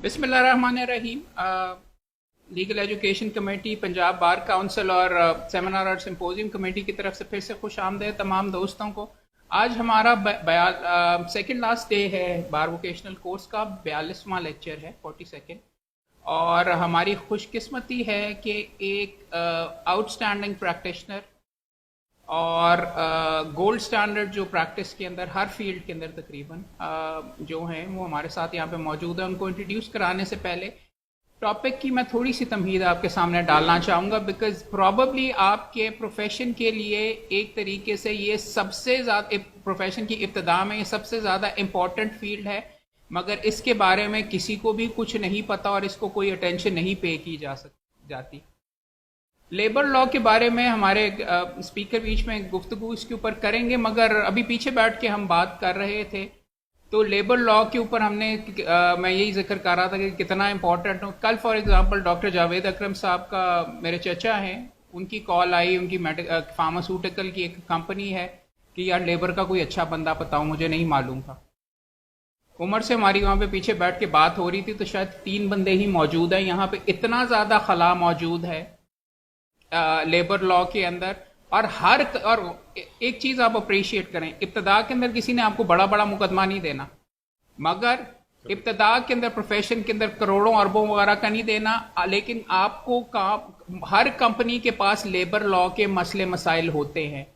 बिस्मिल्लाहिर्रहमानिर्रहीम। Legal education committee, Punjab bar council और seminar और सिंपोजियम कमेटी की तरफ से फिर से खुश आमदेद तमाम दोस्तों को। आज हमारा सेकंड लास्ट डे है बार वोकेशनल कोर्स का, 42वां लेक्चर है, 42nd। और हमारी खुशकिस्मती है कि एक आउटस्टैंडिंग प्रैक्टिशनर और गोल्ड स्टैंडर्ड जो प्रैक्टिस के अंदर हर फील्ड के अंदर तकरीबन जो हैं वो हमारे साथ यहाँ पे मौजूद है। उनको इंट्रोड्यूस कराने से पहले टॉपिक की मैं थोड़ी सी तमहीद आपके सामने डालना चाहूँगा, बिकॉज प्रॉबली आपके प्रोफेशन के लिए एक तरीके से ये सबसे ज़्यादा, प्रोफेशन की इब्तिदा में ये सबसे ज़्यादा इम्पॉर्टेंट फील्ड है, मगर इसके बारे में किसी को भी कुछ नहीं पता और इसको कोई अटेंशन नहीं पे की जाती। लेबर लॉ के बारे में हमारे स्पीकर बीच में गुफ्तगू इसके ऊपर करेंगे, मगर अभी पीछे बैठ के हम बात कर रहे थे तो लेबर लॉ के ऊपर हमने मैं यही जिक्र कर रहा था कि कितना इम्पोर्टेंट हो। कल फॉर एग्जांपल डॉक्टर जावेद अकरम साहब का, मेरे चचा हैं, उनकी कॉल आई, उनकी फार्मास्यूटिकल की एक कंपनी है कि यार लेबर का कोई अच्छा बंदा बताओ, मुझे नहीं मालूम था। उमर से हमारी वहाँ पे पीछे बैठ के बात हो रही थी तो शायद 3 बंदे ही मौजूद हैं। यहाँ पे इतना ज़्यादा खला मौजूद है लेबर लॉ के अंदर। और एक चीज आप अप्रिशिएट करें, इब्तदा के अंदर किसी ने आपको बड़ा बड़ा मुकदमा नहीं देना, मगर इब्तदा के अंदर प्रोफेशन के अंदर करोड़ों अरबों वगैरह का नहीं देना, लेकिन आपको हर कंपनी के पास लेबर लॉ के मसले मसाइल होते हैं।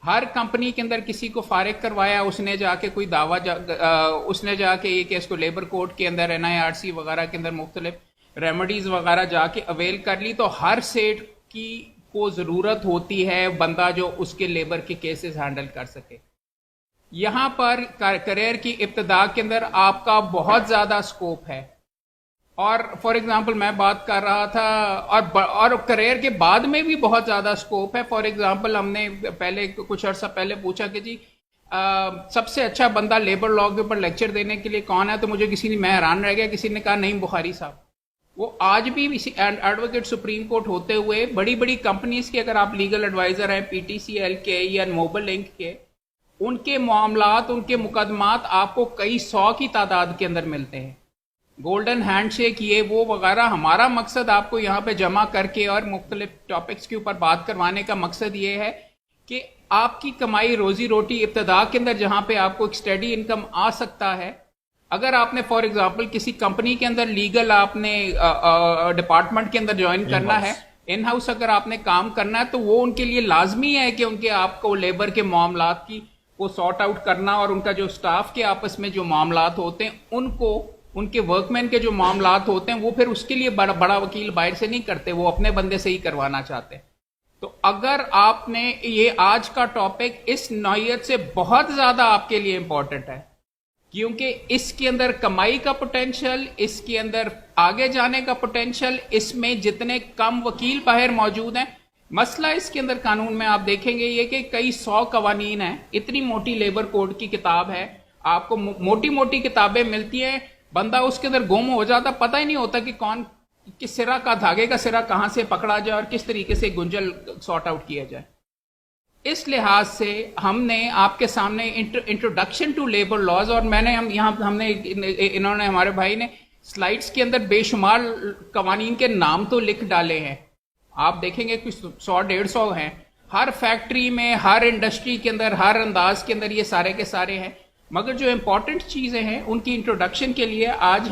हर कंपनी के अंदर किसी को फारिग करवाया, उसने जाके कोई दावा उसने जाके ये केस को लेबर कोर्ट के अंदर NIRC वगैरह के अंदर मुख्तलिफ रेमेडीज वगैरह जाके अवेल कर ली, तो हर सेट की को जरूरत होती है बंदा जो उसके लेबर के केसेस हैंडल कर सके। यहां पर करियर की इब्तिदा के अंदर आपका बहुत ज्यादा स्कोप है। और फॉर एग्जांपल मैं बात कर रहा था और करियर के बाद में भी बहुत ज्यादा स्कोप है। फॉर एग्जांपल हमने पहले कुछ अर्सा पहले पूछा कि जी सबसे अच्छा बंदा लेबर लॉ के ऊपर लेक्चर देने के लिए कौन है, तो मुझे मैं हैरान रह गया, किसी ने कहा नईम बुखारी साहब। वो आज भी एडवोकेट सुप्रीम कोर्ट होते हुए बड़ी बड़ी कंपनीज के, अगर आप लीगल एडवाइजर हैं PTCL के या मोबाइल लिंक के, उनके मामलात, उनके मुकदमात आपको कई 100 की तादाद के अंदर मिलते हैं। गोल्डन हैंडशेक ये वो वगैरह, हमारा मकसद आपको यहाँ पे जमा करके और मुख्तलिफ टॉपिक्स के ऊपर बात करवाने का मकसद ये है कि आपकी कमाई रोजी रोटी इब्तदा के अंदर जहाँ पे आपको एक स्टडी इनकम आ सकता है। अगर आपने फॉर एग्जांपल किसी कंपनी के अंदर लीगल आपने डिपार्टमेंट के अंदर ज्वाइन करना है, इन हाउस अगर आपने काम करना है, तो वो उनके लिए लाजमी है कि उनके आपको लेबर के मामलात की को सॉर्ट आउट करना, और उनका जो स्टाफ के आपस में जो मामलात होते हैं उनको, उनके वर्कमैन के जो मामलात होते हैं, वो फिर उसके लिए बड़ा वकील बाहर से नहीं करते, वो अपने बंदे से ही करवाना चाहते हैं। तो अगर आपने ये आज का टॉपिक इस नौयत से बहुत ज्यादा आपके लिए इंपॉर्टेंट है, क्योंकि इसके अंदर कमाई का पोटेंशियल, इसके अंदर आगे जाने का पोटेंशियल, इसमें जितने कम वकील बाहर मौजूद हैं। मसला इसके अंदर कानून में आप देखेंगे ये कि कई 100 कवानीन हैं, इतनी मोटी लेबर कोड की किताब है, आपको मोटी मोटी किताबें मिलती हैं, बंदा उसके अंदर गुम हो जाता, पता ही नहीं होता कि कौन किस सिरा का, धागे का सिरा कहां से पकड़ा जाए और किस तरीके से गुंजल सॉर्ट आउट किया जाए। इस लिहाज से हमने आपके सामने इंट्रोडक्शन टू लेबर लॉज, और इन्होंने हमारे भाई ने स्लाइड्स के अंदर बेशुमार कवानीन के नाम तो लिख डाले हैं, आप देखेंगे कुछ 100-150 हैं। हर फैक्ट्री में, हर इंडस्ट्री के अंदर, हर अंदाज के अंदर ये सारे के सारे हैं, मगर जो इंपॉर्टेंट चीजें हैं उनकी इंट्रोडक्शन के लिए आज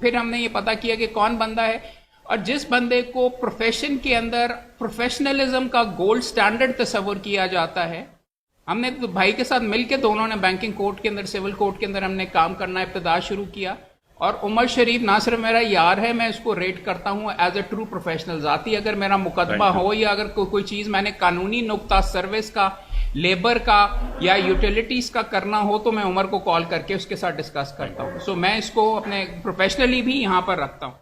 फिर हमने ये पता किया कि कौन बंदा है, और जिस बंदे को प्रोफेशन के अंदर प्रोफेशनलिज्म का गोल्ड स्टैंडर्ड तस्वर किया जाता है। हमने तो भाई के साथ मिलकर दोनों ने बैंकिंग कोर्ट के अंदर, सिविल कोर्ट के अंदर हमने काम करना इब्तिदा शुरू किया, और उमर शरीफ ना सिर्फ मेरा यार है, मैं इसको रेट करता हूँ एज ए ट्रू प्रोफेशनल। जाती अगर मेरा मुकदमा हो या अगर कोई चीज मैंने कानूनी नुक्ता सर्विस का, लेबर का या यूटिलिटीज का करना हो, तो मैं उमर को कॉल करके उसके साथ डिस्कस करता हूँ। सो मैं इसको अपने प्रोफेशनली भी यहाँ पर रखता हूँ।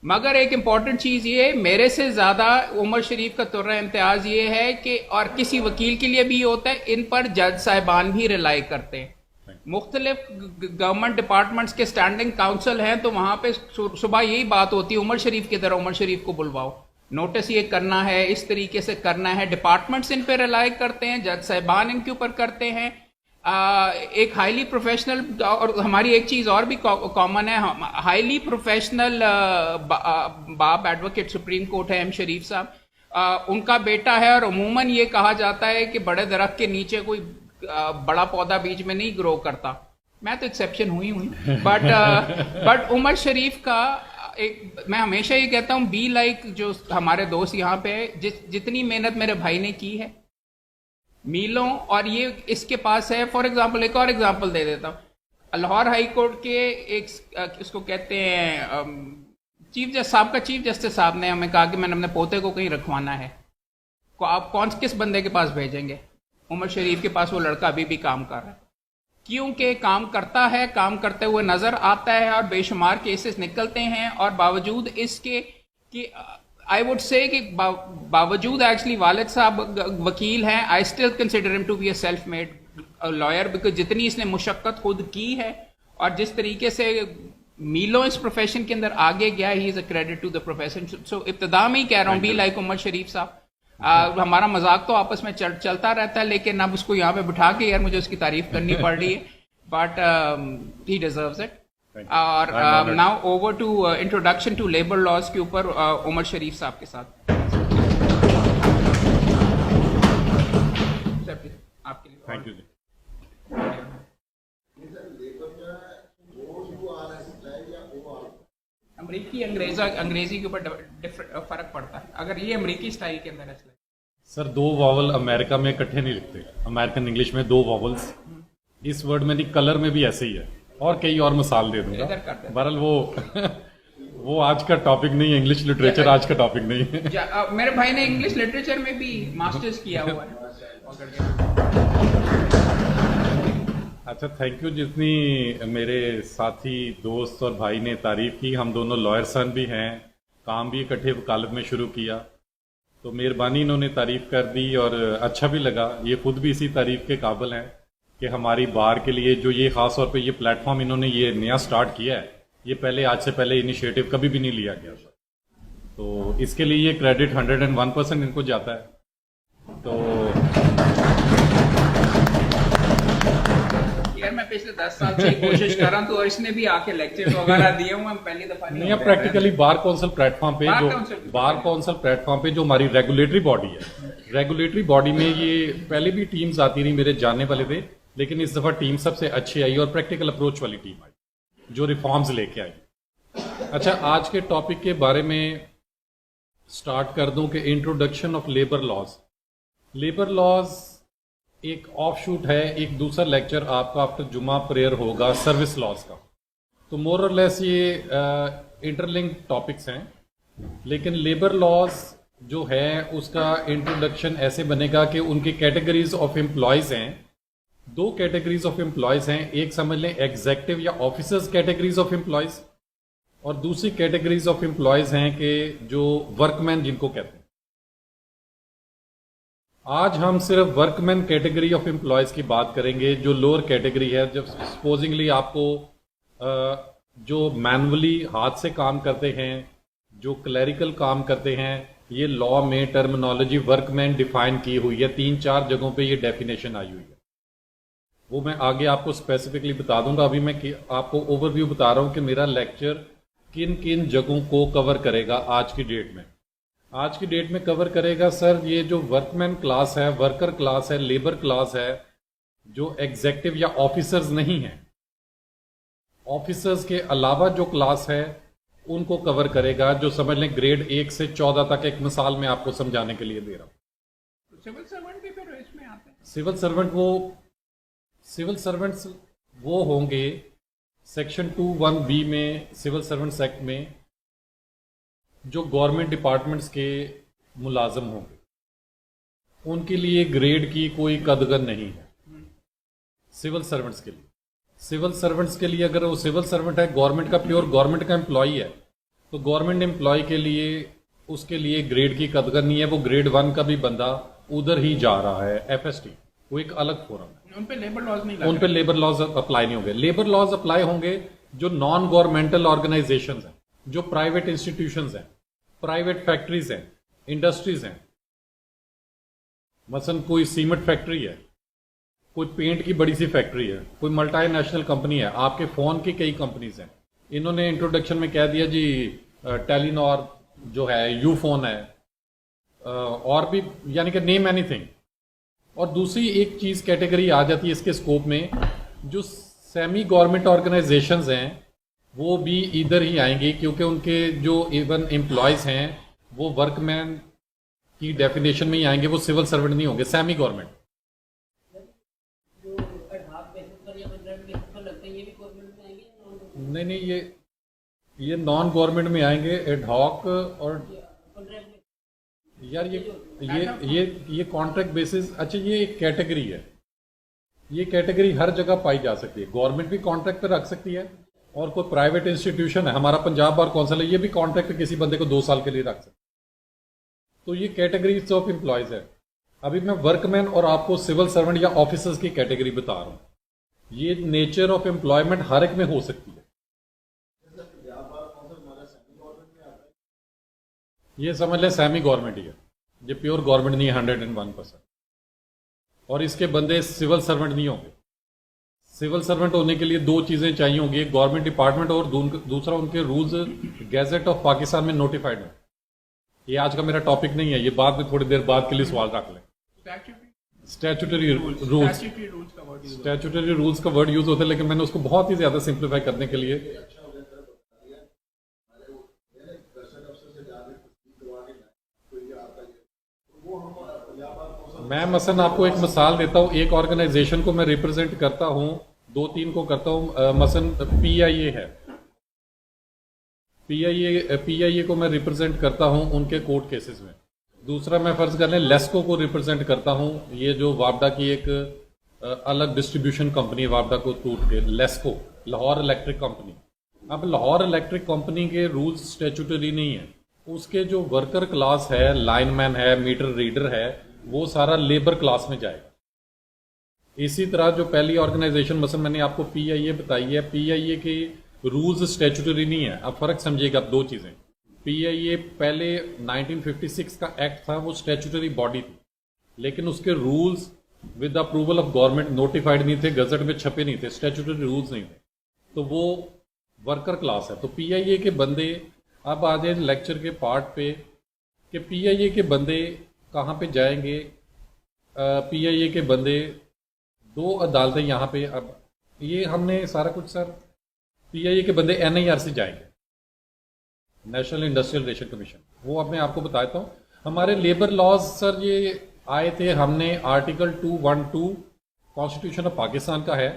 मगर एक इंपॉर्टेंट चीज ये, मेरे से ज्यादा उमर शरीफ का तुर्रा इम्तियाज ये है कि, और किसी वकील के लिए भी होता है, इन पर जज साहिबान भी रिलाई करते हैं। मुख्तलिफ गवर्नमेंट डिपार्टमेंट्स के स्टैंडिंग काउंसिल हैं, तो वहां पे सुबह यही बात होती है, उमर शरीफ की तरह उमर शरीफ को बुलवाओ, नोटिस ये करना है, इस तरीके से करना है। डिपार्टमेंट्स इन पर रिलाई करते हैं, जज साहिबान इनके ऊपर करते हैं, एक हाईली प्रोफेशनल, और हमारी एक चीज और भी कॉमन है, हाईली प्रोफेशनल बाप एडवोकेट सुप्रीम कोर्ट है एम शरीफ साहब, उनका बेटा है, और अमूमन ये कहा जाता है कि बड़े दरख्त के नीचे कोई बड़ा पौधा बीच में नहीं ग्रो करता। मैं तो एक्सेप्शन हुई हूँ, बट उमर शरीफ का एक, मैं हमेशा ये कहता हूँ, बी लाइक जो हमारे दोस्त यहाँ पे जितनी मेहनत मेरे भाई ने की है मीलों, और ये इसके पास है। फॉर एग्जांपल एक और एग्जांपल दे देता हूँ, लाहौर हाई कोर्ट के एक उसको कहते हैं चीफ जस्टिस साहब का, चीफ जस्टिस साहब ने हमें कहा कि मैंने अपने पोते को कहीं रखवाना है, को आप किस बंदे के पास भेजेंगे? उमर शरीफ के पास वो लड़का अभी भी काम कर रहा है, क्योंकि काम करता है, काम करते हुए नजर आता है, और बेशुमार केसेस निकलते हैं, और बावजूद इसके कि आई वुड से कि बावजूद एक्चुअली वालिद साहब वकील हैं, I still consider him to be a self made lawyer, because जितनी इसने मुशक्कत खुद की है और जिस तरीके से मीलों इस प्रोफेशन के अंदर आगे गया, he is a credit to the profession. So इब्तदा में ही कह रहा हूँ, बी लाइक उमर शरीफ साहब। हमारा मजाक तो आपस में चलता रहता है, लेकिन अब उसको यहाँ पे बिठा के यार मुझे उसकी तारीफ करनी पड़ रही है, बट ही डिजर्व्स इट। और now over to introduction to labour laws के ऊपर उमर शरीफ साहब के साथ आपके लिए। Thank you. अमरीकी अंग्रेजी के ऊपर फर्क पड़ता है, अगर ये अमरीकी स्टाइल के अंदर है सर, दो वॉवल अमेरिका में इकट्ठे नहीं लिखते, अमेरिकन इंग्लिश में दो वॉवल्स, इस वर्ड में नहीं, कलर में भी ऐसे ही है, और कई और मिसाल दे दूंगा। बहरहाल वो आज का टॉपिक नहीं है, इंग्लिश लिटरेचर आज का टॉपिक नहीं है। मेरे भाई ने इंग्लिश लिटरेचर में भी मास्टर्स किया हुआ है। अच्छा, थैंक यू। जितनी मेरे साथी दोस्त और भाई ने तारीफ की, हम दोनों लॉयर सन भी हैं, काम भी इकट्ठे वकालत में शुरू किया, तो मेहरबानी इन्होंने तारीफ कर दी और अच्छा भी लगा। ये खुद भी इसी तारीफ के काबिल हैं कि हमारी बार के लिए जो ये ख़ास तौर पे ये प्लेटफॉर्म इन्होंने ये नया स्टार्ट किया है, ये पहले आज से पहले इनिशिएटिव कभी भी नहीं लिया गया था, तो इसके लिए ये क्रेडिट 101% इनको जाता है। तो यार मैं पिछले 10 साल से कोशिश कर रहा हूं, तो इसने भी आके लेक्चर वगैरह दिए हुए, पहली दफा नहीं। प्रैक्टिकली बार काउंसिल प्लेटफॉर्म पे जो हमारी रेगुलेटरी बॉडी है, रेगुलेटरी बॉडी में ये पहले भी टीम्स आती रही, मेरे जानने वाले थे, लेकिन इस दफा टीम सबसे अच्छी आई और प्रैक्टिकल अप्रोच वाली टीम आई जो रिफॉर्म्स लेके आई। अच्छा, आज के टॉपिक के बारे में स्टार्ट कर दूं कि introduction of labour laws. Labour laws एक ऑफ शूट है, एक दूसरा लेक्चर आपका आफ्टर जुमा प्रेयर होगा सर्विस लॉज का। तो मोर और लेस ये इंटरलिंक टॉपिक्स हैं, लेकिन लेबर लॉज जो है उसका इंट्रोडक्शन ऐसे बनेगा कि उनकी कैटेगरीज ऑफ एम्प्लॉयज हैं, दो कैटेगरीज ऑफ एम्प्लॉयज हैं, एक समझ लें एग्जेक्टिव या ऑफिसर्स कैटेगरीज ऑफ एम्प्लॉयज, और दूसरी कैटेगरीज ऑफ एम्प्लॉयज हैं कि जो वर्कमैन जिनको कहते हैं। आज हम सिर्फ वर्कमैन कैटेगरी ऑफ एम्प्लॉयज की बात करेंगे, जो लोअर कैटेगरी है। जब सपोजिंगली आपको जो मैनुअली हाथ से काम करते हैं, जो क्लैरिकल काम करते हैं, ये लॉ में टर्मिनोलॉजी वर्कमैन डिफाइन की हुई है, 3-4 जगहों पे ये डेफिनेशन आई हुई है, वो मैं आगे आपको स्पेसिफिकली बता दूंगा। अभी मैं आपको ओवरव्यू बता रहा हूं कि मेरा लेक्चर किन किन जगहों को कवर करेगा आज की डेट में। आज की डेट में कवर करेगा सर ये जो वर्कमैन क्लास है, वर्कर क्लास है, लेबर क्लास है, जो एग्जेक्टिव या ऑफिसर्स नहीं है, ऑफिसर्स के अलावा जो क्लास है उनको कवर करेगा, जो समझ लें ग्रेड 1 से 14 तक। एक मिसाल मैं आपको समझाने के लिए दे रहा हूं। सिविल सर्वेंट भी फिर इसमें आते हैं। सिविल सर्वेंट्स वो होंगे सेक्शन 2(1)(b) में सिविल सर्वेंट्स एक्ट में जो गवर्नमेंट डिपार्टमेंट्स के मुलाजम होंगे, उनके लिए ग्रेड की कोई कदर नहीं है। सिविल सर्वेंट्स के लिए, सिविल सर्वेंट्स के लिए अगर वो सिविल सर्वेंट है, गवर्नमेंट का प्योर गवर्नमेंट का एम्प्लॉई है, तो गवर्नमेंट एम्प्लॉय के लिए उसके लिए ग्रेड की कदर नहीं है। वो ग्रेड 1 का भी बंदा उधर ही जा रहा है, FST, वो एक अलग फोरम है, उन पे लेबर लॉज नहीं, उन पे लेबर लॉज अप्लाई नहीं होंगे। लेबर लॉज अप्लाई होंगे जो नॉन गवर्नमेंटल ऑर्गेनाइजेशंस हैं, जो प्राइवेट इंस्टीट्यूशंस हैं, प्राइवेट फैक्ट्रीज हैं, इंडस्ट्रीज हैं। मसलन कोई सीमेंट फैक्ट्री है, कोई पेंट की बड़ी सी फैक्ट्री है, कोई मल्टीनेशनल कंपनी है, आपके फ़ोन की कई कंपनीज हैं, इन्होंने इंट्रोडक्शन में कह दिया जी टेलीनॉर जो है, यू फोन है, और भी, यानी कि नेम एनीथिंग। और दूसरी एक चीज़ कैटेगरी आ जाती है इसके स्कोप में, जो सेमी गवर्नमेंट ऑर्गेनाइजेशंस हैं वो भी इधर ही आएंगे, क्योंकि उनके जो इवन एम्प्लॉयज़ हैं वो वर्कमैन की डेफिनेशन में ही आएंगे, वो सिविल सर्वेंट नहीं होंगे, सेमी गवर्नमेंट। नहीं नहीं, ये नॉन गवर्नमेंट में आएंगे, एडहॉक और यार ये कॉन्ट्रैक्ट बेसिस। अच्छा, ये एक कैटेगरी है, ये कैटेगरी हर जगह पाई जा सकती है। गवर्नमेंट भी कॉन्ट्रैक्ट पे रख सकती है, और कोई प्राइवेट इंस्टीट्यूशन है, हमारा पंजाब बार काउंसिल है, ये भी कॉन्ट्रैक्ट किसी बंदे को 2 साल के लिए रख सकता है। तो ये कैटेगरीज ऑफ एम्प्लॉयज है। अभी मैं वर्कमैन और आपको सिविल सर्वेंट या ऑफिसर्स की कैटेगरी बता रहा हूँ। ये नेचर ऑफ एम्प्लॉयमेंट हर एक में हो सकती है। ये समझ लें सेमी गवर्नमेंट ही है, ये प्योर गवर्नमेंट नहीं है 101%। और इसके बंदे सिविल सर्वेंट नहीं होंगे। सिविल सर्वेंट होने के लिए 2 चीज़ें चाहिए होंगी, एक गवर्नमेंट डिपार्टमेंट और दूसरा उनके रूल्स गैजेट ऑफ पाकिस्तान में नोटिफाइड है। ये आज का मेरा टॉपिक नहीं है, ये बाद में थोड़ी देर बाद के लिए सवाल रख लें। स्टैट्यूटरी रूल्स का वर्ड यूज होता है, लेकिन मैंने उसको बहुत ही ज्यादा सिंप्लीफाई करने के लिए मैं मसलन आपको एक मिसाल देता हूँ। एक ऑर्गेनाइजेशन को मैं रिप्रेजेंट करता हूँ, 2-3 को करता हूँ। मसलन पीआईए है, पीआईए को मैं रिप्रेजेंट करता हूँ उनके कोर्ट केसेस में। दूसरा मैं फर्ज कर लें लेस्को को रिप्रेजेंट करता हूँ, ये जो वापडा की एक अलग डिस्ट्रीब्यूशन कंपनी है, वापडा को टूट के लेस्को, लाहौर इलेक्ट्रिक कंपनी। अब लाहौर इलेक्ट्रिक कंपनी के रूल्स स्टैट्यूटरी नहीं है, उसके जो वर्कर क्लास है, लाइनमैन है, मीटर रीडर है, वो सारा लेबर क्लास में जाएगा। इसी तरह जो पहली ऑर्गेनाइजेशन मसलन मैंने आपको पीआईए बताई है, पीआईए के रूल्स स्टैट्यूटरी नहीं है। अब फर्क समझिएगा, 2 चीजें। पीआईए पहले 1956 का एक्ट था, वो स्टैट्यूटरी बॉडी थी, लेकिन उसके rules with approval of government notified नहीं थे, गजट में छपे नहीं थे, स्टैट्यूटरी रूल्स नहीं थे, तो वो वर्कर क्लास है। तो पीआईए के बंदे, अब आ जाए लेक्चर के पार्ट पे कि पीआईए के बंदे कहाँ पे जाएंगे। पीआईए के बंदे 2 अदालतें यहाँ पे, अब ये हमने सारा कुछ सर, पीआईए के बंदे एनआईआर से जाएंगे, नेशनल इंडस्ट्रियल रिलेशन कमीशन, वो अपने आपको बताता हूँ। हमारे लेबर लॉज सर ये आए थे, हमने आर्टिकल 212 कॉन्स्टिट्यूशन ऑफ पाकिस्तान का है,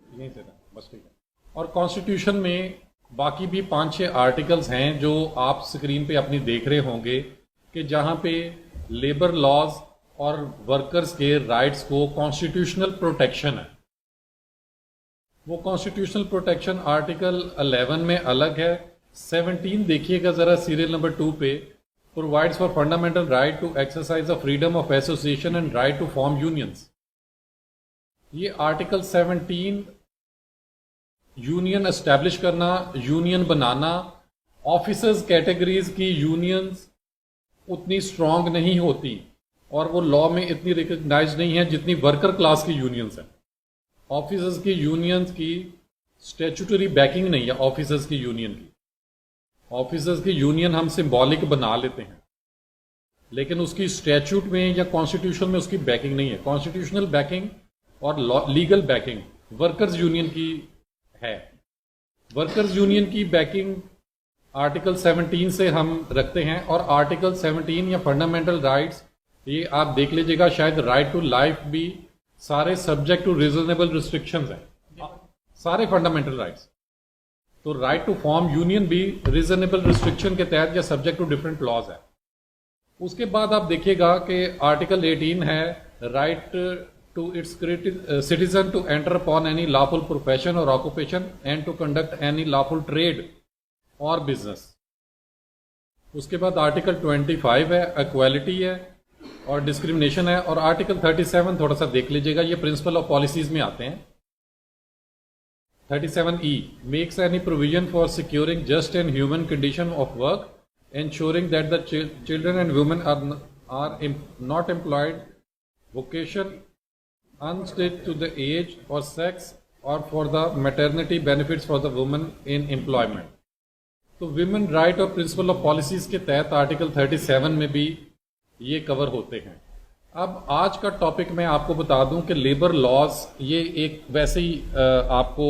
यहीं से था बस, ठीक है। और कॉन्स्टिट्यूशन में बाकी भी 5-6 आर्टिकल्स हैं जो आप स्क्रीन पे अपनी देख रहे होंगे, कि जहाँ पे लेबर लॉज और वर्कर्स के राइट्स को कॉन्स्टिट्यूशनल प्रोटेक्शन है। वो कॉन्स्टिट्यूशनल प्रोटेक्शन आर्टिकल 11 में अलग है। 17 देखिएगा जरा, सीरियल नंबर 2 पे, provides for fundamental right to exercise the freedom of association and right to form unions. ये आर्टिकल 17 यूनियन एस्टैब्लिश करना, यूनियन बनाना। ऑफिसर्स कैटेगरीज की यूनियंस उतनी स्ट्रांग नहीं होती और वो लॉ में इतनी रिकग्नाइज नहीं है जितनी वर्कर क्लास की यूनियंस हैं। ऑफिसर्स की यूनियंस की स्टैट्यूटरी बैकिंग नहीं है। ऑफिसर्स की यूनियन की, ऑफिसर्स की यूनियन हम सिंबॉलिक बना लेते हैं, लेकिन उसकी स्टैट्यूट में या कॉन्स्टिट्यूशन में उसकी बैकिंग नहीं है। कॉन्स्टिट्यूशनल बैकिंग और लीगल बैकिंग वर्कर्स यूनियन की है। वर्कर्स यूनियन की बैकिंग आर्टिकल 17 से हम रखते हैं, और आर्टिकल 17 या फंडामेंटल राइट्स, ये आप देख लीजिएगा, शायद राइट टू लाइफ भी सारे सब्जेक्ट टू रीजनेबल रिस्ट्रिक्शंस हैं, सारे फंडामेंटल राइट्स। तो राइट टू फॉर्म यूनियन भी रीजनेबल रिस्ट्रिक्शन के तहत या सब्जेक्ट टू डिफरेंट लॉज है। उसके बाद आप देखिएगा कि आर्टिकल 18 है, right to its citizen to enter upon any lawful profession और occupation and to conduct any lawful trade और बिजनेस। उसके बाद आर्टिकल 25 है, इक्वालिटी है और डिस्क्रिमिनेशन है। और आर्टिकल 37 थोड़ा सा देख लीजिएगा, ये प्रिंसिपल ऑफ पॉलिसीज में आते हैं। 37E makes any provision for securing just and human condition of work, ensuring that the children and women are not employed, vocation unstitched to the age or sex or for the maternity benefits for the women in employment. तो women right और principle of policies के तहत article 37 में भी ये cover होते हैं। अब आज का टॉपिक मैं आपको बता दूं कि लेबर लॉज, ये एक वैसे ही आपको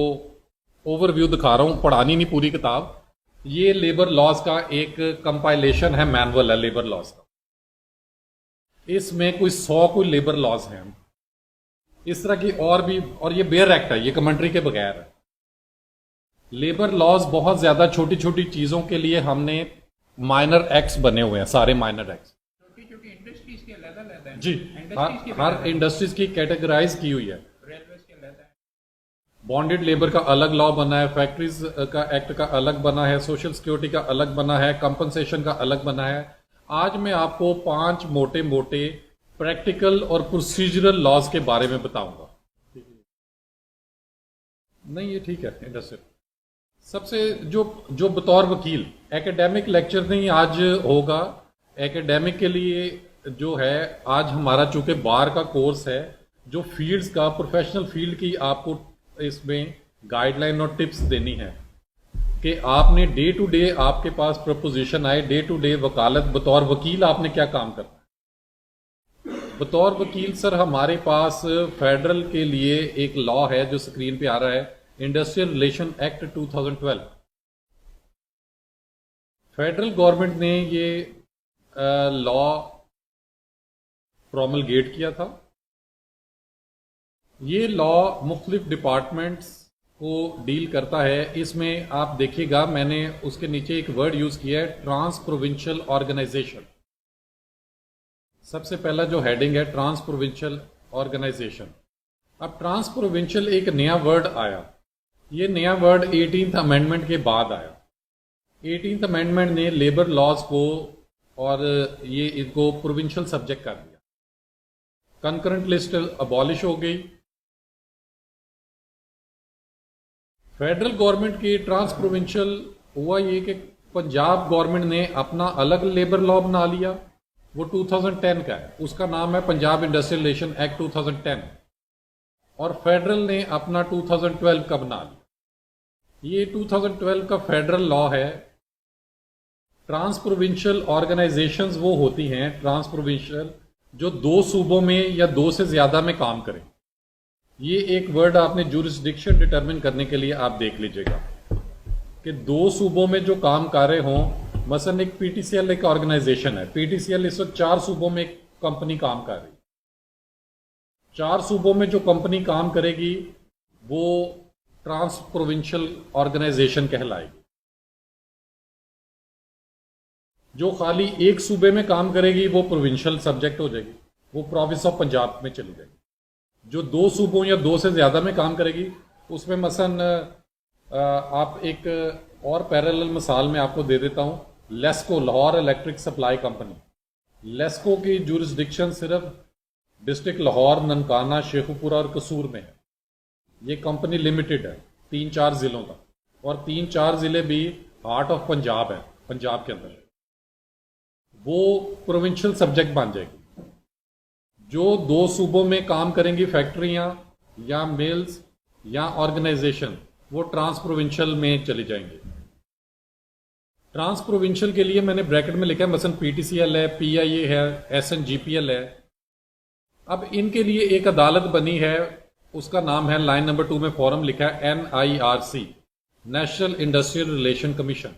ओवरव्यू दिखा रहा हूं, पढ़ानी नहीं पूरी किताब। ये लेबर लॉज का एक कंपाइलेशन है, मैनुअल है लेबर लॉज का। इसमें कोई 100 कोई लेबर लॉज हैं इस तरह की, और भी, और ये बेयर एक्ट है, ये कमेंट्री के बगैर है। लेबर लॉज बहुत ज्यादा छोटी छोटी चीजों के लिए हमने माइनर एक्ट्स बने हुए हैं, सारे माइनर एक्ट्स छोटी छोटी इंडस्ट्रीज के अलग-अलग हैं जी, हर इंडस्ट्रीज की कैटेगराइज की हुई है। रेलवे के अलग है, बॉन्डेड लेबर का अलग लॉ बना है, फैक्ट्रीज का एक्ट का अलग बना है, सोशल सिक्योरिटी का अलग बना है, कंपनसेशन का अलग बना है। आज मैं आपको 5 मोटे मोटे प्रैक्टिकल और प्रोसीजरल लॉज के बारे में बताऊंगा। नहीं, ये ठीक है। इंडस्ट्रियल सबसे जो बतौर वकील एकेडमिक लेक्चर नहीं आज होगा, एकेडमिक के लिए जो है आज हमारा चूंकि बार का कोर्स है, जो फील्ड्स का प्रोफेशनल फील्ड की आपको इसमें गाइडलाइन और टिप्स देनी है कि आपने डे टू डे आपके पास प्रपोजिशन आए, डे टू डे वकालत बतौर वकील आपने क्या काम करना है। बतौर वकील सर हमारे पास फेडरल के लिए एक लॉ है जो स्क्रीन पे आ रहा है, industrial relation act 2012। Federal government ने ये लॉ प्रोमलगेट किया था। ये लॉ मुख्तलिफ डिपार्टमेंट्स को डील करता है। इसमें आप देखिएगा मैंने उसके नीचे एक वर्ड यूज किया है, ट्रांस प्रोविंशियल ऑर्गेनाइजेशन। सबसे पहला जो हेडिंग है ट्रांस प्रोविंशियल ऑर्गेनाइजेशन। अब ट्रांस प्रोविंशियल एक नया वर्ड आया, ये नया वर्ड 18th अमेंडमेंट के बाद आया। 18th अमेंडमेंट ने लेबर लॉज को और ये इनको प्रोविंशियल सब्जेक्ट कर दिया। कंकरेंट लिस्ट अबॉलिश हो गई। फेडरल गवर्नमेंट की ट्रांस प्रोविंशियल हुआ ये कि पंजाब गवर्नमेंट ने अपना अलग लेबर लॉ बना लिया, वो 2010 का है, उसका नाम है पंजाब इंडस्ट्रियल रिलेशन एक्ट 2010। और फेडरल ने अपना 2012 का बना लिया। ये 2012 का फेडरल लॉ है। ट्रांस प्रोविंशियल ऑर्गेनाइजेशंस वो होती हैं ट्रांस प्रोविंशियल जो 2 सूबों में या 2 से ज्यादा में काम करें। ये एक वर्ड आपने जुरिस्डिक्शन डिटरमिन करने के लिए आप देख लीजिएगा कि 2 सूबों में जो काम कर रहे हों। मसलन एक पीटीसीएल एक ऑर्गेनाइजेशन है, पीटीसीएल इस वक्त 4 सूबों में एक कंपनी काम कर रही है। 4 सूबों में जो कंपनी काम करेगी वो ट्रांस प्रोविंशियल ऑर्गेनाइजेशन कहलाएगी। जो खाली एक सूबे में काम करेगी वो प्रोविंशियल सब्जेक्ट हो जाएगी, वो प्रोविंस ऑफ पंजाब में चली जाएगी। जो 2 सूबों या 2 से ज्यादा में काम करेगी उसमें मसलन आप एक और पैरेलल मिसाल में आपको दे देता हूं, LESCO Lahore electric supply company. LESCO की जुरिस्डिक्शन सिर्फ डिस्ट्रिक्ट लाहौर, ननकाना, शेखुपुरा और कसूर में है। ये कंपनी लिमिटेड है 3-4 जिलों का, और 3-4 जिले भी हार्ट ऑफ पंजाब है, पंजाब के अंदर। वो प्रोविंशियल सब्जेक्ट बन जाएगी। जो 2 सूबों में काम करेंगी फैक्ट्रियां या मिल्स या ऑर्गेनाइजेशन, वो ट्रांस प्रोविंशियल में चली जाएंगे। ट्रांस प्रोविंशियल के लिए मैंने ब्रैकेट में लिखा है मसलन पीटीसीएल है, पीआईए है, एसएनजीपीएल है। अब इनके लिए एक अदालत बनी है, उसका नाम है लाइन नंबर 2 में फॉर्म लिखा है NIRC, national industrial relation commission.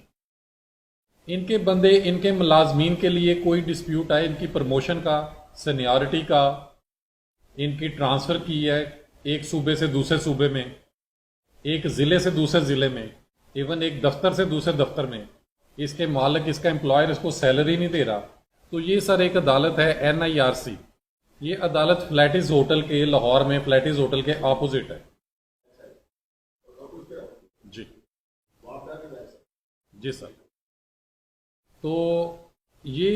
इनके बंदे, इनके मुलाजमीन के लिए कोई डिस्प्यूट आए, इनकी प्रमोशन का, सीनियरिटी का, इनकी ट्रांसफर की है एक सूबे से दूसरे सूबे में, एक जिले से दूसरे जिले में, इवन एक दफ्तर से दूसरे दफ्तर में, इसके मालिक, इसका एम्प्लॉयर इसको सैलरी नहीं दे रहा, तो ये सर एक अदालत है एनआईआरसी। ये अदालत फ्लैटिस होटल के लाहौर में, फ्लैटिस होटल के ऑपोजिट है जी। जी सर। तो ये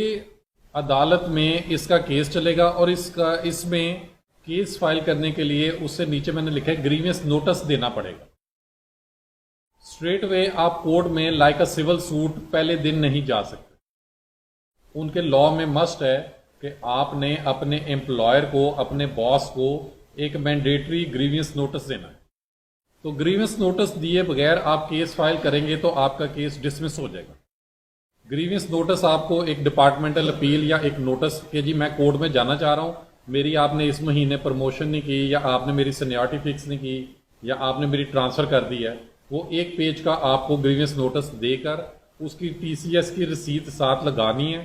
अदालत में इसका केस चलेगा और इसमें केस फाइल करने के लिए उससे नीचे मैंने लिखा है ग्रीवियंस नोटिस देना पड़ेगा। स्ट्रेट वे आप कोर्ट में लाइक अ सिविल सूट पहले दिन नहीं जा सकते। उनके लॉ में मस्ट है कि आपने अपने एम्प्लॉयर को, अपने बॉस को एक मैंडेटरी ग्रीवियंस नोटिस देना है। तो ग्रीवियंस नोटिस दिए बगैर आप केस फाइल करेंगे तो आपका केस डिसमिस हो जाएगा। ग्रीवियंस नोटिस आपको एक डिपार्टमेंटल अपील या एक नोटिस कि जी मैं कोर्ट में जाना चाह रहा हूँ, मेरी आपने इस महीने प्रमोशन नहीं की, या आपने मेरी सीनियरिटी फिक्स नहीं की, या आपने मेरी ट्रांसफ़र कर दी है, वो एक पेज का आपको ग्रीवियंस नोटिस देकर उसकी TCS की रसीद साथ लगानी है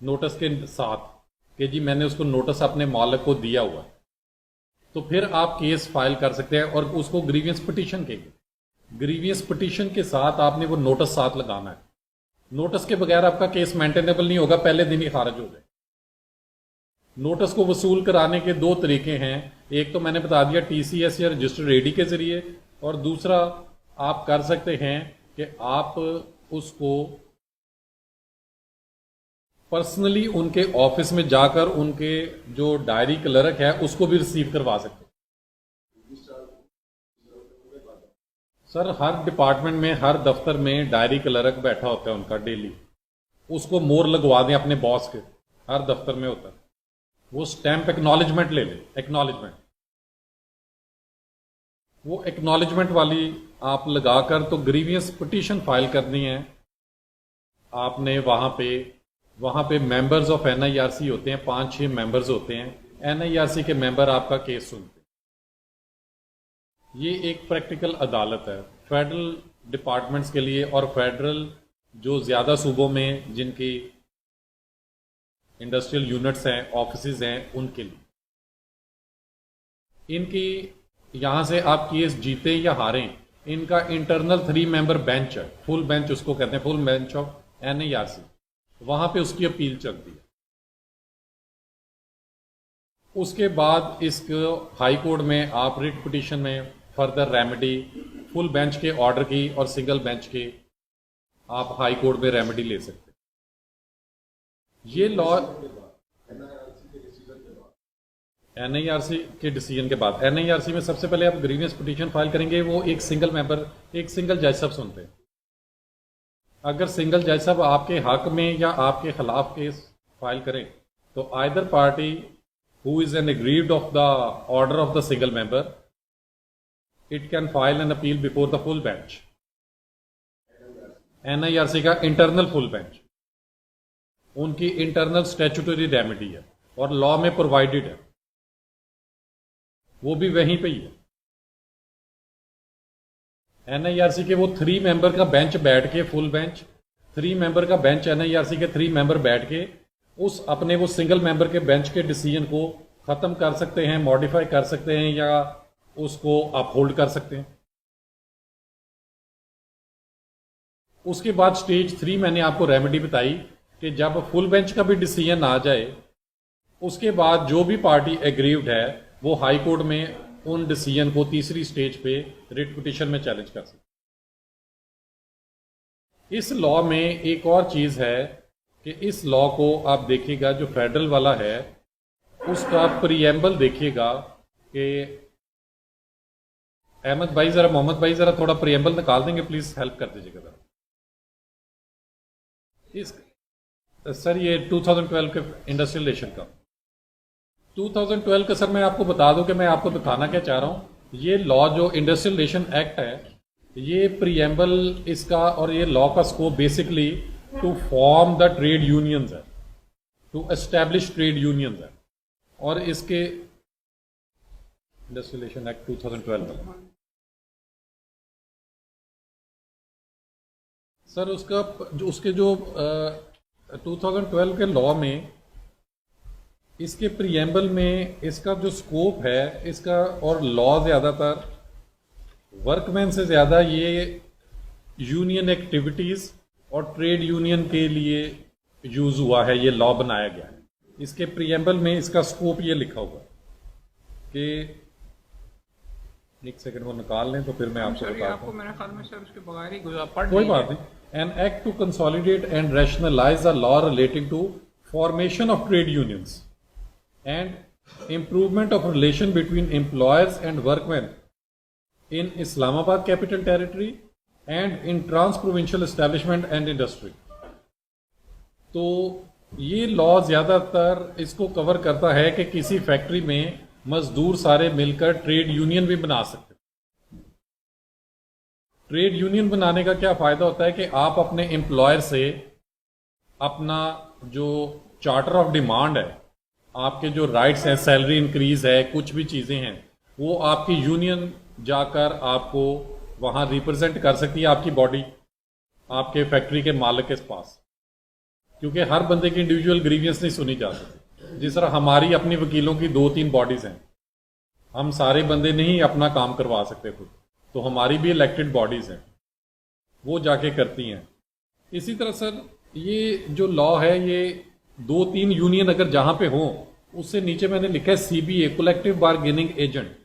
नोटिस के साथ कि जी मैंने उसको नोटिस अपने मालिक को दिया हुआ है। तो फिर आप केस फाइल कर सकते हैं और उसको ग्रीवियंस पिटीशन कहेंगे। ग्रीवियंस पिटीशन के साथ आपने वो नोटिस साथ लगाना है। नोटिस के बगैर आपका केस मेंटेनेबल नहीं होगा, पहले दिन ही खारिज हो जाए। नोटिस को वसूल कराने के दो तरीके हैं, एक तो मैंने बता दिया TCS या रजिस्टर्ड AD के जरिए, और दूसरा आप कर सकते हैं कि आप उसको पर्सनली उनके ऑफिस में जाकर उनके जो डायरी क्लर्क है उसको भी रिसीव करवा सकते हैं। सर हर डिपार्टमेंट में, हर दफ्तर में डायरी क्लर्क बैठा होता है उनका डेली, उसको मोहर लगवा दें अपने बॉस के, हर दफ्तर में होता है। वो स्टैंप एक्नॉलेजमेंट ले लें, एक्नॉलेजमेंट, वो एक्नॉलेजमेंट वाली आप लगाकर तो ग्रीवियंस पिटीशन फाइल करनी है आपने। वहाँ पे मेंबर्स ऑफ NIRC होते हैं, 5-6 मेंबर्स होते हैं। NIRC के मेंबर आपका केस सुनते हैं। ये एक प्रैक्टिकल अदालत है फेडरल डिपार्टमेंट्स के लिए, और फेडरल जो ज़्यादा सूबों में जिनकी इंडस्ट्रियल यूनिट्स हैं, ऑफिसेज हैं, उनके लिए। इनकी यहाँ से आप केस जीते या हारें, इनका इंटरनल 3 मेंबर बेंच है, फुल बेंच उसको कहते हैं, फुल बेंच ऑफ NIRC, वहां पे उसकी अपील चलती है। उसके बाद इसको हाई कोर्ट में आप रिट पिटीशन में फर्दर रेमेडी, फुल बेंच के ऑर्डर की और सिंगल बेंच के आप हाई कोर्ट में रेमेडी ले सकते हैं। ये लॉ NIRC के डिसीजन के बाद, NIRC में सबसे पहले आप ग्रीवियंस पिटीशन फाइल करेंगे, वो एक सिंगल मेंबर, एक सिंगल जज साहब सुनते हैं। अगर सिंगल जज साहब आपके हक में या आपके खिलाफ केस फाइल करें तो either party who is an aggrieved of the order of the single member, it can file an appeal before the full bench. NIRC का इंटरनल फुल बेंच, उनकी इंटरनल स्टैट्यूटरी रेमेडी है और law में provided है, वो भी वहीं पे ही है। NIRC के वो 3 मेंबर का बेंच बैठ के, फुल बेंच 3 मेंबर का बेंच, NIRC के 3 मेंबर बैठ के उस अपने वो सिंगल मेंबर के बेंच के डिसीजन को खत्म कर सकते हैं, मॉडिफाई कर सकते हैं, या उसको अपहोल्ड कर सकते हैं। उसके बाद स्टेज 3 मैंने आपको रेमेडी बताई कि जब फुल बेंच का भी डिसीजन आ जाए, उसके बाद जो भी पार्टी एग्रीव्ड है वो हाई कोर्ट में उन डिसीजन को तीसरी स्टेज पे रिट पिटीशन में चैलेंज कर सकते। इस लॉ में एक और चीज है कि इस लॉ को आप देखिएगा, जो फेडरल वाला है उसका प्रीएम्बल देखिएगा कि अहमद भाई जरा, मोहम्मद भाई जरा थोड़ा प्रीएम्बल निकाल देंगे प्लीज, हेल्प कर दीजिएगा जरा। इस सर ये 2012 के इंडस्ट्रियल रिलेशन का 2012 का, सर मैं आपको बता दूं कि मैं आपको दिखाना क्या चाह रहा हूं। ये लॉ जो इंडस्ट्रियल रिलेशन एक्ट है, ये प्रीएम्बल इसका और ये लॉ का scope basically to form the trade unions है, टू एस्टैब्लिश ट्रेड यूनियंस है। और इसके इंडस्ट्रियल रिलेशन एक्ट 2012 का सर उसके जो 2012 के लॉ में, इसके प्रीएम्बल में इसका जो स्कोप है इसका, और लॉ ज़्यादातर वर्कमैन से ज़्यादा ये यूनियन एक्टिविटीज़ और ट्रेड यूनियन के लिए यूज़ हुआ है, ये लॉ बनाया गया है। इसके प्रीएम्बल में इसका स्कोप ये लिखा हुआ कि, एक सेकंड वो निकाल लें तो फिर मैं आपको बताता हूं। मेरे ख्याल में सर उसके बगैर ही पढ़ कोई बात नहीं। An act to consolidate and rationalise the law relating to formation of trade unions and improvement of relation between employers and workman in Islamabad capital territory and in trans provincial establishment and industry. तो ये law ज्यादातर इसको cover करता है कि किसी factory में मजदूर सारे मिलकर ट्रेड यूनियन भी बना सकते हैं। ट्रेड यूनियन बनाने का क्या फ़ायदा होता है कि आप अपने एम्प्लॉयर से अपना जो चार्टर ऑफ डिमांड है, आपके जो राइट्स हैं, सैलरी इंक्रीज है, कुछ भी चीज़ें हैं, वो आपकी यूनियन जाकर आपको वहाँ रिप्रेजेंट कर सकती है, आपकी बॉडी आपके फैक्ट्री के मालिक के पास। क्योंकि हर बंदे की इंडिविजुअल ग्रीवियंस नहीं सुनी जा सकती। जिस तरह हमारी अपनी वकीलों की 2-3 बॉडीज़ हैं, हम सारे बंदे नहीं अपना काम करवा सकते खुद, तो हमारी भी इलेक्टेड बॉडीज़ हैं, वो जाके करती हैं। इसी तरह सर ये जो लॉ है, ये 2-3 यूनियन अगर जहाँ पे हों, उससे नीचे मैंने लिखा है CBA, कलेक्टिव बार्गेनिंग एजेंट।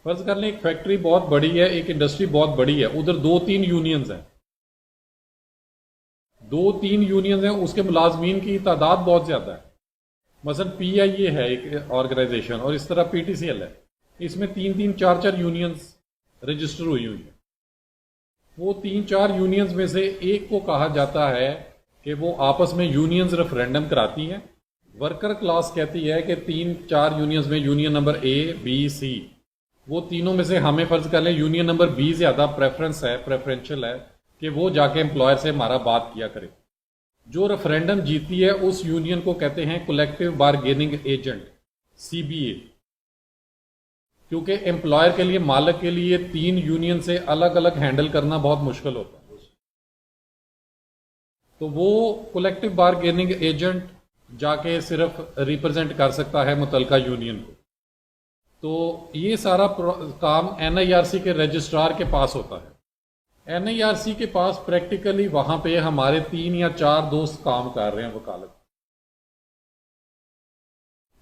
फर्ज कर लें एक फैक्ट्री बहुत बड़ी है, एक इंडस्ट्री बहुत बड़ी है, उधर 2-3 यूनियंस हैं, 2-3 यूनियंस हैं, उसके मुलाजमीन की तादाद बहुत ज़्यादा है। मसलन PIA है एक ऑर्गेनाइजेशन, और इस तरह PTCL है, इसमें 3-3, 4-4 यूनियंस रजिस्टर हुई हुई है। वो 3-4 यूनियंस में से एक को कहा जाता है कि वो आपस में यूनियंस रेफरेंडम कराती हैं। वर्कर क्लास कहती है कि 3-4 यूनियंस में union number A, B, C, वो तीनों में से हमें फर्ज कर लें यूनियन नंबर B ज़्यादा प्रेफरेंशियल है कि वो जाके एम्प्लॉयर से हमारा बात किया करे। जो रेफरेंडम जीती है उस यूनियन को कहते हैं कलेक्टिव बार्गेनिंग एजेंट, CBA। क्योंकि एम्प्लॉयर के लिए, मालिक के लिए 3 यूनियन से अलग अलग हैंडल करना बहुत मुश्किल होता है, तो वो कलेक्टिव बार्गेनिंग एजेंट जाके सिर्फ रिप्रेजेंट कर सकता है मुतलका यूनियन को। तो ये सारा काम NIRC के रजिस्ट्रार के पास होता है। NIRC के पास प्रैक्टिकली वहां पे हमारे 3 या 4 दोस्त काम कर रहे हैं वकालत।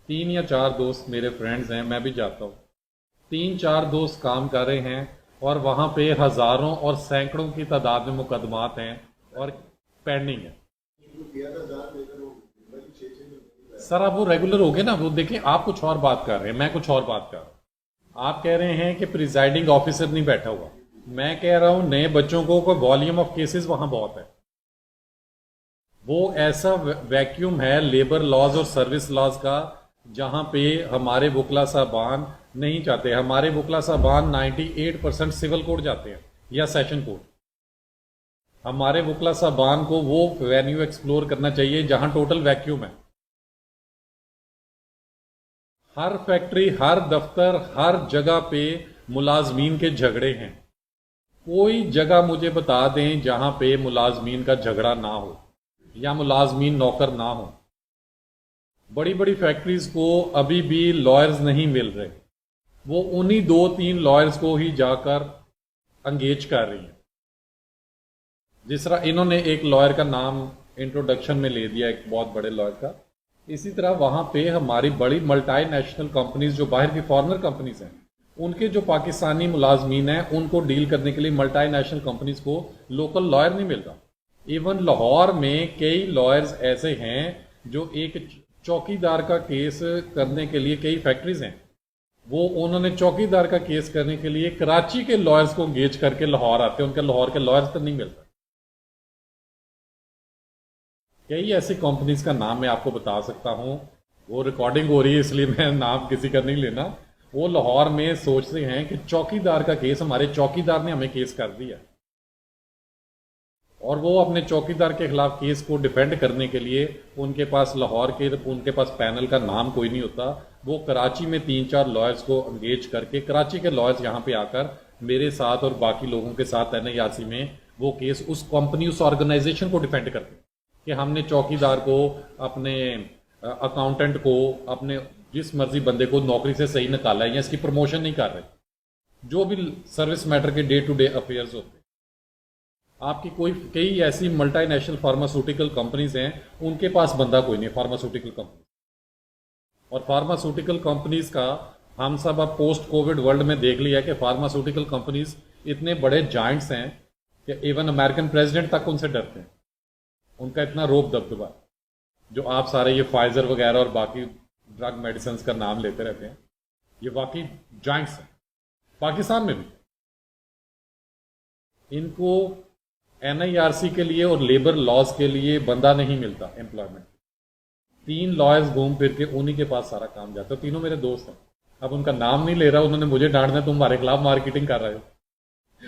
3 या 4 दोस्त मेरे फ्रेंड्स हैं, मैं भी जाता हूँ। 3-4 दोस्त काम कर रहे हैं, और वहां पे हजारों और सैकड़ों की तादाद में मुकदमात हैं और पेंडिंग है। सर आप वो रेगुलर हो गए ना, वो देखें, आप कुछ और बात कर रहे हैं, मैं कुछ और बात कर रहा हूं। आप कह रहे हैं कि प्रिजाइडिंग ऑफिसर नहीं बैठा हुआ, मैं कह रहा हूं नए बच्चों को वॉल्यूम ऑफ केसेस वहां बहुत है। वो ऐसा वैक्यूम है लेबर लॉज और सर्विस लॉज का, जहां पे हमारे वकला साहबान नहीं चाहते। हमारे वकला साहबान 98% सिविल कोर्ट जाते हैं या सेशन कोर्ट। हमारे वकला साहबान को वो वेन्यू एक्सप्लोर करना चाहिए जहां टोटल वैक्यूम है। हर फैक्ट्री, हर दफ्तर, हर जगह पे मुलाजमीन के झगड़े हैं। कोई जगह मुझे बता दें जहां पे मुलाजमीन का झगड़ा ना हो या मुलाजमीन नौकर ना हो। बड़ी बड़ी फैक्ट्रीज को अभी भी लॉयर्स नहीं मिल रहे, वो उन्हीं 2-3 लॉयर्स को ही जाकर अंगेज कर रही हैं। जिस तरह इन्होंने एक लॉयर का नाम इंट्रोडक्शन में ले दिया, एक बहुत बड़े लॉयर का, इसी तरह वहां पे हमारी बड़ी मल्टीनेशनल कंपनीज जो बाहर की फॉरेनर कंपनीज हैं, उनके जो पाकिस्तानी मुलाजमीन हैं, उनको डील करने के लिए मल्टीनेशनल कंपनीज को लोकल लॉयर नहीं मिल रहा। इवन लाहौर में कई लॉयर्स ऐसे हैं जो एक चौकीदार का केस करने के लिए, कई फैक्ट्रीज हैं, वो उन्होंने चौकीदार का केस करने के लिए कराची के लॉयर्स को एंगेज करके लाहौर आते हैं, उनके लाहौर के लॉयर्स तो नहीं मिलता। कई ऐसी कंपनीज का नाम मैं आपको बता सकता हूं, वो रिकॉर्डिंग हो रही है इसलिए मैं नाम किसी का नहीं लेना। वो लाहौर में सोचते हैं कि चौकीदार का केस, हमारे चौकीदार ने हमें केस कर दिया, और वो अपने चौकीदार के खिलाफ केस को डिफेंड करने के लिए उनके पास लाहौर के, उनके पास पैनल का नाम कोई नहीं होता, वो कराची में 3-4 लॉयर्स को एंगेज करके, कराची के लॉयर्स यहाँ पे आकर मेरे साथ और बाकी लोगों के साथ NIRC में वो केस उस कंपनी, उस ऑर्गेनाइजेशन को डिफेंड करते हैं कि हमने चौकीदार को, अपने अकाउंटेंट को, अपने जिस मर्जी बंदे को नौकरी से सही निकाला है या इसकी प्रमोशन नहीं कर रहे। जो भी सर्विस मैटर के डे टू डे अफेयर्स होते हैं, आपकी कई ऐसी मल्टीनेशनल फार्मास्यूटिकल कंपनीज हैं, उनके पास बंदा कोई नहीं, फार्मास्यूटिकल कंपनी। और फार्मास्यूटिकल कंपनीज का हम सब अब पोस्ट कोविड वर्ल्ड में देख लिया कि फार्मास्यूटिकल कंपनीज इतने बड़े जाइंट्स हैं कि इवन अमेरिकन प्रेसिडेंट तक उनसे डरते हैं, उनका इतना रोब दबदबा। जो आप सारे ये फाइजर वगैरह और बाकी ड्रग मेडिसिन का नाम लेते रहते हैं, ये वाकई जाइंट्स हैं। पाकिस्तान में भी इनको NIRC के लिए और लेबर लॉज के लिए बंदा नहीं मिलता एम्प्लॉयमेंट। 3 लॉयर्स घूम फिर के उन्हीं के पास सारा काम जाता है। तीनों मेरे दोस्त हैं, अब उनका नाम नहीं ले रहा, उन्होंने मुझे डांटना तुम हमारे खिलाफ मार्केटिंग कर रहे हो,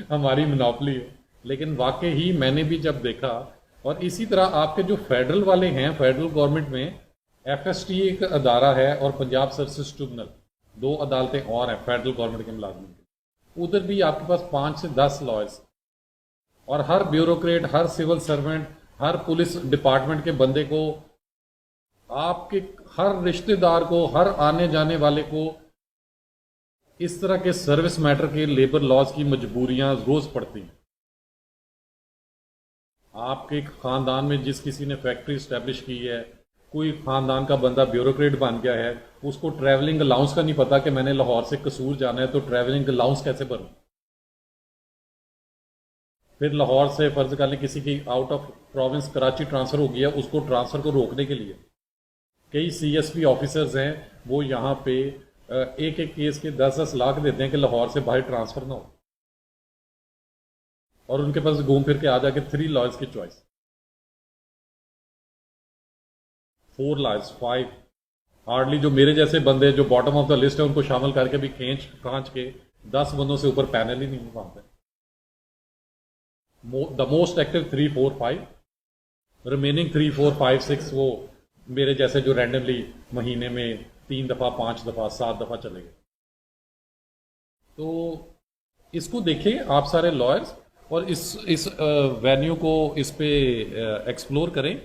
हमारी मोनोपोली हो। लेकिन वाकई ही मैंने भी जब देखा, और इसी तरह आपके जो फेडरल वाले हैं, फेडरल गवर्नमेंट में FST एक अदारा है और पंजाब सर्विसेज ट्रिब्यूनल, 2 अदालतें और हैं फेडरल गवर्नमेंट के मुलाजमिन की। उधर भी आपके पास 5 से 10 लॉयर्स, और हर ब्यूरोक्रेट, हर सिविल सर्वेंट, हर पुलिस डिपार्टमेंट के बंदे को, आपके हर रिश्तेदार को, हर आने जाने वाले को इस तरह के सर्विस मैटर के लेबर लॉज की मजबूरियां रोज पड़ती हैं। आपके खानदान में जिस किसी ने फैक्ट्री स्टैब्लिश की है, कोई खानदान का बंदा ब्यूरोक्रेट बन गया है, उसको ट्रैवलिंग अलाउंस का नहीं पता कि मैंने लाहौर से कसूर जाना है तो ट्रैवलिंग अलाउंस कैसे भरूं। फिर लाहौर से फर्ज कर लें किसी की out of province Karachi transfer हो गया, उसको ट्रांसफर को रोकने के लिए कई CSP ऑफिसर्स हैं, वो यहाँ पे एक एक केस के 10-10 लाख देते हैं कि लाहौर से बाहर ट्रांसफर ना हो, और उनके पास घूम फिर के आ जाके 3 लॉयर्स की चॉइस, 4 लॉयर्स, 5, हार्डली जो मेरे जैसे बंदे जो बॉटम ऑफ द लिस्ट है उनको शामिल करके भी खींच खांच के 10 बंदों से ऊपर पैनल ही नहीं वहां पे। द मोस्ट एक्टिव 3, 4, 5, रिमेनिंग 3, 4, 5, 6 वो मेरे जैसे जो रैंडमली महीने में 3 दफा, 5 दफा, 7 दफा चले गए। तो इसको देखें आप सारे लॉयर्स, और इस वेन्यू को इस पे एक्सप्लोर करें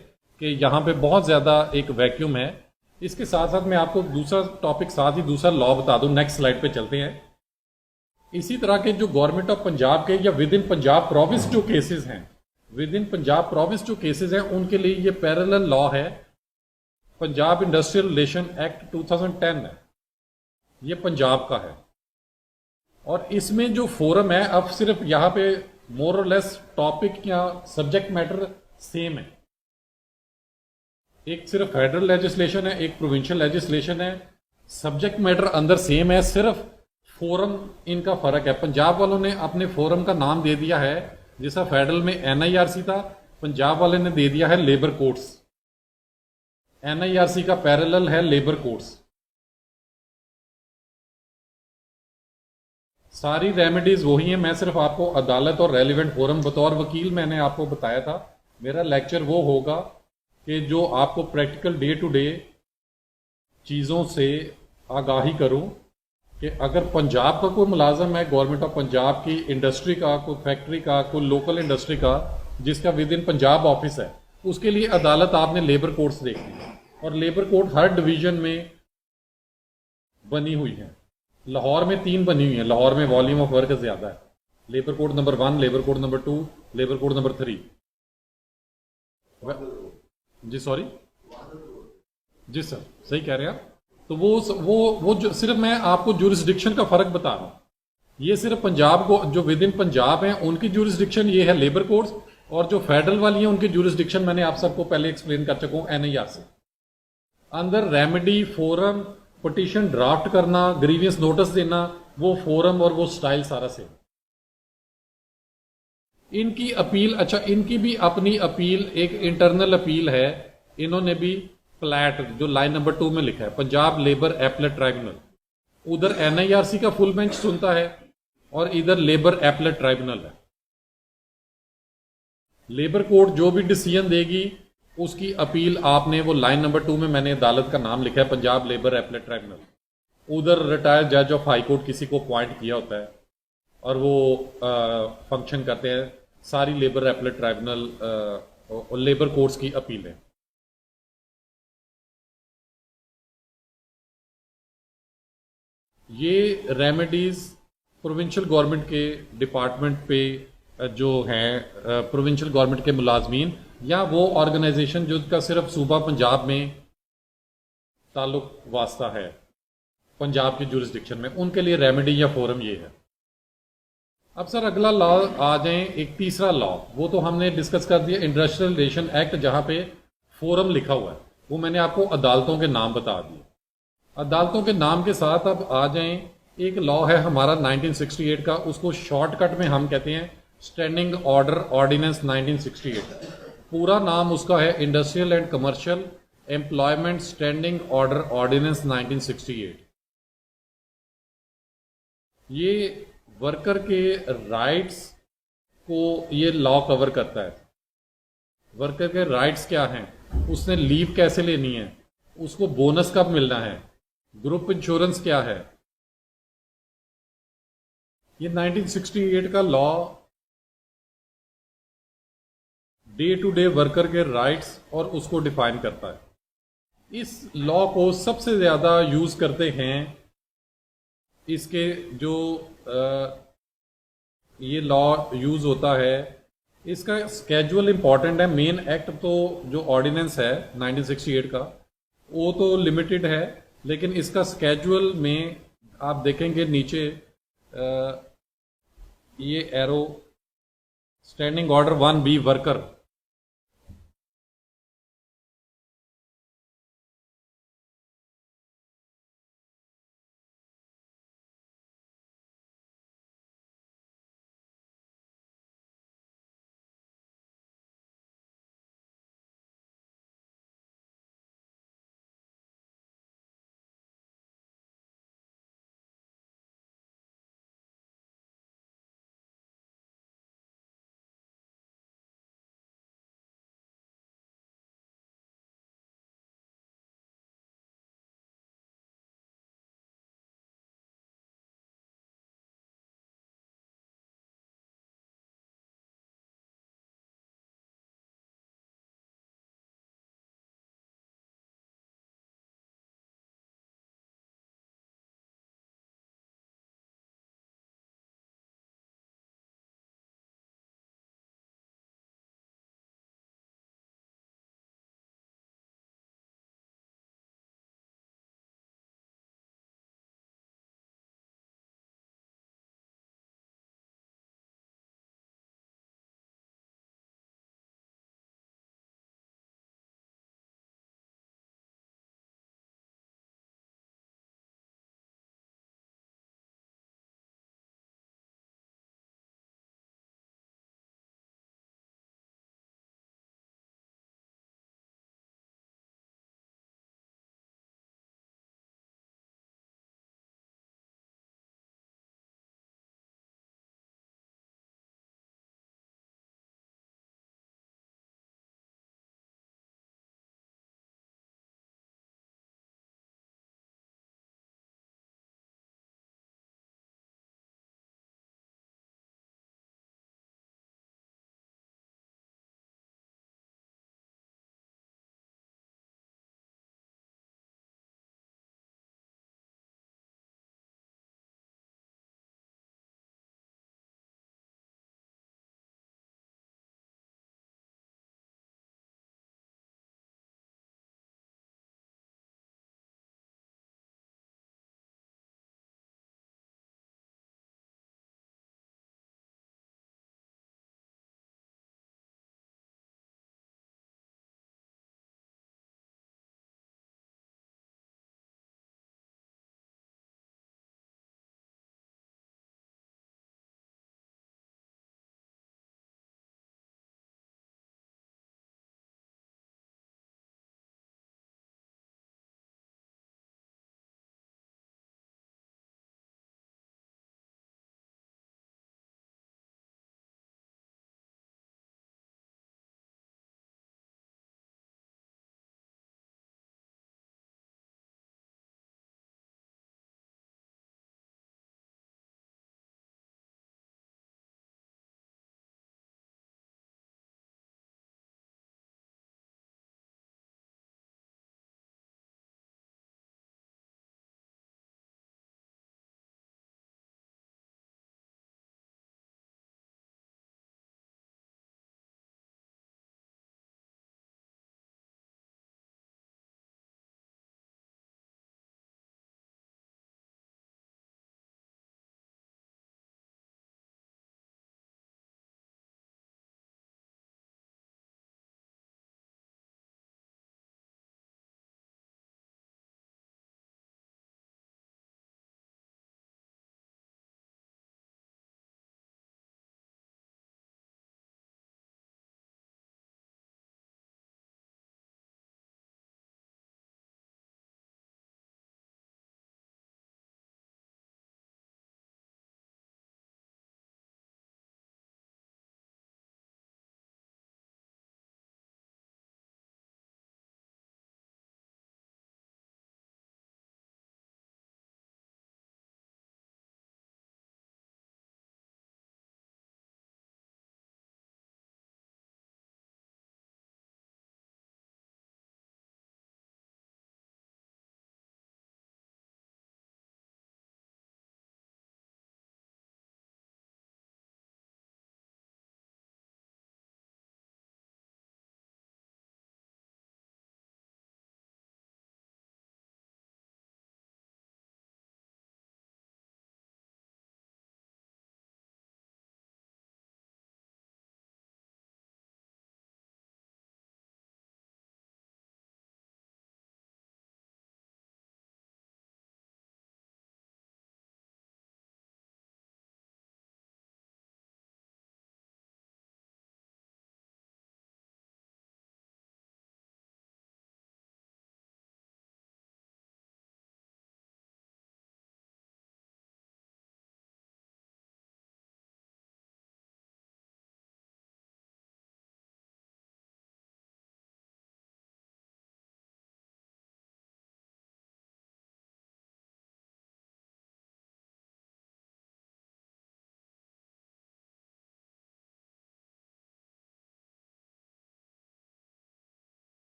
कि यहाँ पे बहुत ज़्यादा एक वैक्यूम है। इसके साथ साथ मैं आपको दूसरा टॉपिक, साथ ही दूसरा लॉ बता दूं। नेक्स्ट स्लाइड पे चलते हैं। इसी तरह के जो गवर्नमेंट ऑफ पंजाब के या विद इन पंजाब प्रोविंस जो केसेस हैं, विद इन पंजाब प्रोविंस जो केसेस हैं, उनके लिए ये पैरेलल लॉ है, पंजाब इंडस्ट्रियल रिलेशन एक्ट 2010 है, ये पंजाब का है। और इसमें जो फोरम है, अब सिर्फ यहां पे मोर और लेस टॉपिक या सब्जेक्ट मैटर सेम है। एक सिर्फ फेडरल लेजिस्लेशन है, एक प्रोविंशियल लेजिस्लेशन है, सब्जेक्ट मैटर अंदर सेम है, सिर्फ फोरम इनका फर्क है। पंजाब वालों ने अपने फोरम का नाम दे दिया है, जैसा फेडरल में NIRC था, पंजाब वाले ने दे दिया है लेबर कोर्ट्स। NIRC का पैरेलल है लेबर कोर्ट्स। सारी रेमेडीज वही हैं। मैं सिर्फ आपको अदालत और रेलिवेंट फोरम बतौर वकील मैंने आपको बताया था। मेरा लेक्चर वो होगा कि जो आपको प्रैक्टिकल डे टू डे चीज़ों से आगाही करूं कि अगर पंजाब का कोई मुलाजम है, गवर्नमेंट ऑफ पंजाब की इंडस्ट्री का, कोई फैक्ट्री का, कोई लोकल इंडस्ट्री का जिसका विद इन पंजाब ऑफिस है, उसके लिए अदालत आपने लेबर कोर्ट्स देखनी है। और लेबर कोर्ट हर डिवीजन में बनी हुई है। लाहौर में 3 बनी हुई है। लाहौर में वॉल्यूम ऑफ वर्क ज्यादा है। Labour code number 1, labour code number 2, labour code number 3। जी सॉरी, जी सर, सही कह रहे हैं आप। तो वो जो सिर्फ मैं आपको जुरिस्डिक्शन का फर्क बता रहा हूं। ये सिर्फ पंजाब को जो विद इन पंजाब है उनकी जुरिस्डिक्शन ये है लेबर कोड्स, और जो फेडरल वाली है उनकी जुरिस्डिक्शन मैंने आप सबको पहले एक्सप्लेन कर चुका हूं NIRC। अंदर रेमेडी, फोरम, पिटीशन ड्राफ्ट करना, ग्रीवियंस नोटिस देना, वो फोरम और वो स्टाइल सारा सेम। इनकी अपील, अच्छा इनकी भी अपनी अपील, एक इंटरनल अपील है। इन्होंने भी प्लैट जो लाइन नंबर 2 में लिखा है, पंजाब लेबर एपलेट ट्राइब्यूनल, उधर NIRC का फुल बेंच सुनता है और इधर लेबर एपलेट ट्राइब्यूनल है। लेबर कोर्ट जो भी डिसीजन देगी उसकी अपील आपने वो लाइन नंबर 2 में मैंने अदालत का नाम लिखा है, पंजाब लेबर एपलेट ट्राइब्यूनल। उधर रिटायर्ड जज ऑफ हाई कोर्ट किसी को अपॉइंट किया होता है और वो फंक्शन करते हैं। सारी लेबर एपलेट ट्राइब्यूनल और लेबर कोर्ट्स की अपील है। ये रेमेडीज प्रोविंशियल गवर्नमेंट के डिपार्टमेंट पे जो हैं, प्रोविंशियल गवर्नमेंट के मुलाजमीन या वो ऑर्गेनाइजेशन जिसका सिर्फ सूबा पंजाब में ताल्लुक वास्ता है, पंजाब की जुरिस्डिक्शन में, उनके लिए रेमेडी या फोरम ये है। अब सर अगला लॉ आ जाए, एक तीसरा लॉ, वो तो हमने डिस्कस कर दिया, इंडस्ट्रियल रिलेशन एक्ट, जहां पे फोरम लिखा हुआ है, वो मैंने आपको अदालतों के नाम बता दिए। अदालतों के नाम के साथ अब आ जाएं, एक लॉ है हमारा 1968 का, उसको शॉर्टकट में हम कहते हैं स्टैंडिंग ऑर्डर ऑर्डिनेंस 1968। पूरा नाम उसका है industrial and commercial employment standing order ordinance 1968। ये वर्कर के राइट्स को ये लॉ कवर करता है। वर्कर के राइट्स क्या हैं, उसने लीव कैसे लेनी है, उसको बोनस कब मिलना है, ग्रुप इंश्योरेंस क्या है। ये 1968 का law day to day worker के राइट्स और उसको डिफाइन करता है। इस लॉ को सबसे ज़्यादा यूज़ करते हैं इसके जो ये लॉ यूज़ होता है, इसका स्केजुअल इंपॉर्टेंट है। मेन एक्ट तो जो ऑर्डिनेंस है 1968 का वो तो लिमिटेड है, लेकिन इसका स्केजुअल में आप देखेंगे नीचे ये arrow standing order 1B worker